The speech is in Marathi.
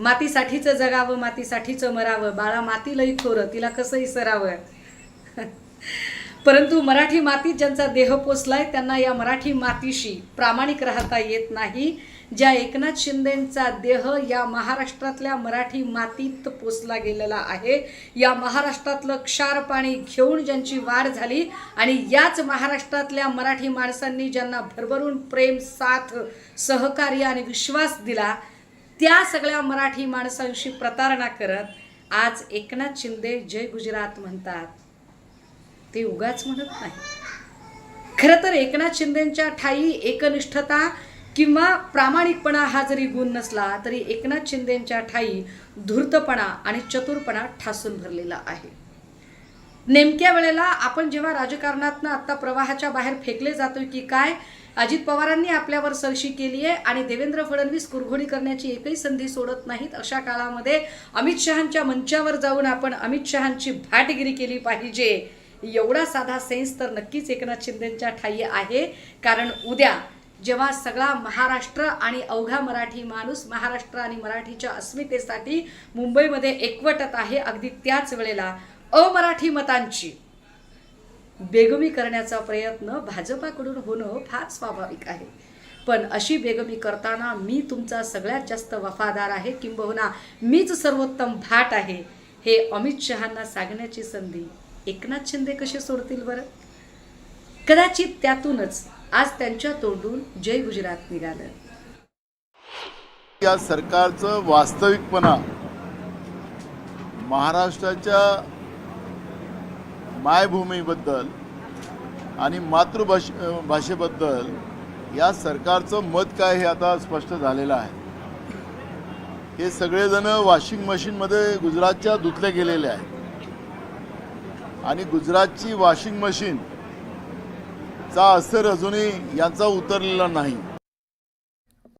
मातीसाठीचं जगावं मातीसाठीचं मरावं, बाळा माती लई थोरं तिला कसंही सरावं. परंतु मराठी मातीत ज्यांचा देह पोचलाय त्यांना या मराठी मातीशी प्रामाणिक राहता येत नाही. ज्या एकनाथ शिंदेंचा देह या महाराष्ट्रातल्या मराठी मातीत पोचला गेलेला आहे, या महाराष्ट्रातलं क्षार पाणी घेऊन ज्यांची वाढ झाली आणि याच महाराष्ट्रातल्या मराठी माणसांनी ज्यांना भरभरून प्रेम, साथ, सहकार्य आणि विश्वास दिला, त्या सगळ्या मराठी माणसांशी प्रतारणा करत आज एकनाथ शिंदे जय गुजरात म्हणतात. ते उगाच म्हणत नाही. खरं तर एकनाथ शिंदेंच्या ठाई एकनिष्ठता किंवा प्रामाणिकपणा हा जरी गुण नसला तरी एकनाथ शिंदेंच्या ठाई धूर्तपणा आणि चतुरपणा ठासून भरलेला आहे. नेमक्या वेळेला आपण जेव्हा राजकारणातनं आत्ता प्रवाहाच्या बाहेर फेकले जातोय की काय, अजित पवारांनी आपल्यावर सरशी केली आहे आणि देवेंद्र फडणवीस कुरघोडी करण्याची एकही संधी सोडत नाहीत, अशा काळामध्ये अमित शहांच्या मंचावर जाऊन आपण अमित शहांची भाटगिरी केली पाहिजे, एवढा साधा सेन्स तर नक्कीच एकनाथ शिंदेंच्या ठाई आहे. कारण उद्या जेव्हा सगळा महाराष्ट्र आणि अवघा मराठी माणूस महाराष्ट्र आणि मराठीच्या अस्मितेसाठी मुंबईमध्ये एकवटत आहे, अगदी त्याच वेळेला अमराठी मतांची बेगमी करण्याचा प्रयत्न भाजपाकडून होणं फार स्वाभाविक आहे. पण अशी बेगमी करताना मी तुमचा सगळ्यात जास्त वफादार आहे, किंबहुना मीच सर्वोत्तम भाट आहे, हे अमित शहांना सांगण्याची संधी एकनाथ शिंदे कसे सोडतील बरं? कदाचित त्यातूनच आज त्यांच्या तोंडून जय गुजरात निघालं. या सरकारचं वास्तविकपणा महाराष्ट्राच्या मायभूमीबद्दल आणि मातृभाषेबद्दल या सरकारचं मत काय हे आता स्पष्ट झालेलं आहे. हे सगळेजण वॉशिंग मशीनमध्ये गुजरातच्या धुतले गेलेले आहेत आणि गुजरातची वॉशिंग मशीन चा असर अजूनही यांचा उतरलेला नाही.